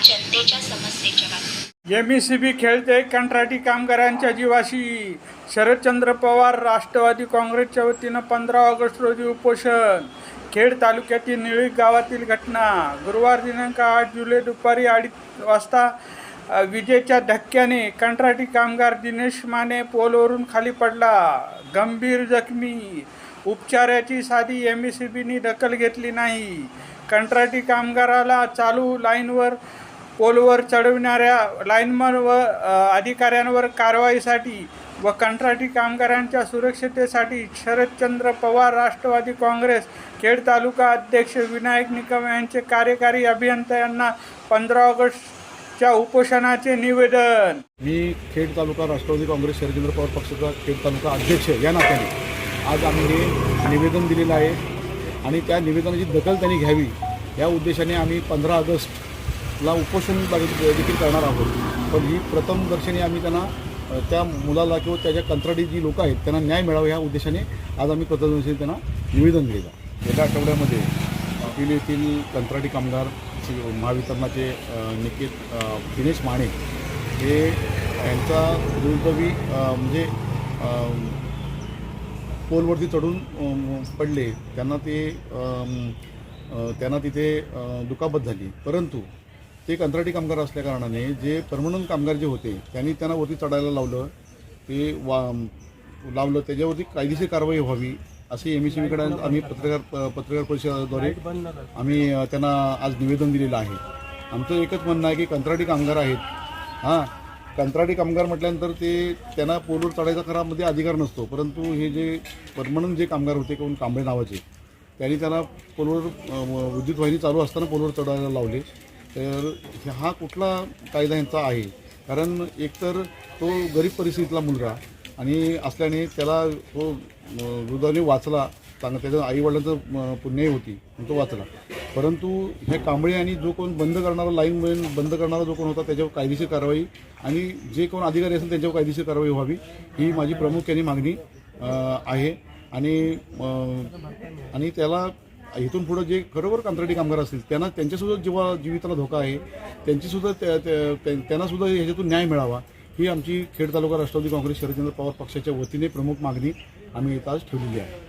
जनतेच्या समस्येच्या बातम्या। एमएससीबी खेळते कंत्राटी कामगारांच्या जीवाशी। शरदचंद्र पवार राष्ट्रवादी काँग्रेसच्या वतीनं 15 ऑगस्ट रोजी उपोषण। खेड तालुक्यातील निळी गावातील घटना। गुरुवार दिनांक 8 जुलै दुपारी 2:30 वाजता विजेच्या धक्क्याने कंत्राटी कामगार दिनेश माने पोलवरून खाली पडला, गंभीर जखमी। उपचाराची साधी एमएससीबीने दखल घेतली नाही। कंत्राटी कामगाराला चालू लाईनवर पोलवर चढविणाऱ्या लाईनमन व अधिकाऱ्यांवर कारवाईसाठी व कंत्राटी कामगारांच्या सुरक्षिततेसाठी शरदचंद्र पवार राष्ट्रवादी काँग्रेस खेड तालुका अध्यक्ष विनायक निकम यांचे कार्यकारी अभियंता यांना 15 ऑगस्टच्या उपोषणाचे निवेदन। मी खेड तालुका राष्ट्रवादी काँग्रेस शरदचंद्र पवार पक्षाचा खेड तालुका अध्यक्ष या नात्याने आज आम्ही हे निवेदन दिलेलं आहे आणि त्या निवेदनाची दखल त्यांनी घ्यावी या उद्देशाने आम्ही 15 ऑगस्टला उपोषण देखील करणार आहोत। पण ही प्रथम दर्शनी आम्ही त्यांना त्या मुलाला किंवा त्याच्या कंत्राटी जी लोक आहेत त्यांना न्याय मिळावा या उद्देशाने आज आम्ही प्रथम दर्शनी त्यांना निवेदन दिलं। गेल्या आठवड्यामध्ये अपिल येथील कंत्राटी कामगार महावितरणाचे दिनेश माने हे यांचा दुर्दैवी म्हणजे पोलवरती चढून पडले, त्यांना तिथे दुखापत झाली। परंतु ते कंत्राटी कामगार असल्याकारणाने जे परमनंट कामगार जे होते त्यांनी त्यांना वरती चढायला लावलं त्याच्यावरती कायदेशीर कारवाई व्हावी अशी एमएससीबीकडे आम्ही पत्रकार परिषदेद्वारे आम्ही त्यांना आज निवेदन दिलेलं आहे। आमचं एकच म्हणणं आहे की कंत्राटी कामगार आहेत, कंत्राटी कामगार म्हटल्यानंतर त्यांना पोलवर चढायचा खरामध्ये अधिकार नसतो, परंतु हे जे परमनंट जे कामगार होते कोण कांबळे नावाचे त्यांनी त्याला पोलवर विद्युत वाहिनी चालू असताना पोलवर चढायला लावले। तर हा कुठला कायदा यांचा आहे? कारण एकतर तो गरीब परिस्थितीतला मुलगा आणि असल्याने त्याला तो दुर्दैवाने वाचला, त्याच्या आईवडिलांचं पुण्याई होती तो वाचला। परंतु हे कांबळे आणि जो कोण बंद करणारा लाईन बंद करणारा जो कोण होता त्याच्यावर कायदेशीर कारवाई आणि जे कोण अधिकारी असेल त्यांच्यावर कायदेशीर कारवाई व्हावी ही माझी प्रामुख्याने मागणी आहे। आणि त्याला इथून पुढं जे खरोखर कंत्राटी कामगार असतील त्यांच्यासुद्धा जीविताला धोका आहे, त्यांनासुद्धा ह्याच्यातून न्याय मिळावा ही आमची खेड तालुका राष्ट्रवादी काँग्रेस शरदचंद्र पवार पक्षाच्या वतीने प्रमुख मागणी आम्ही इथं आज ठेवलेली आहे।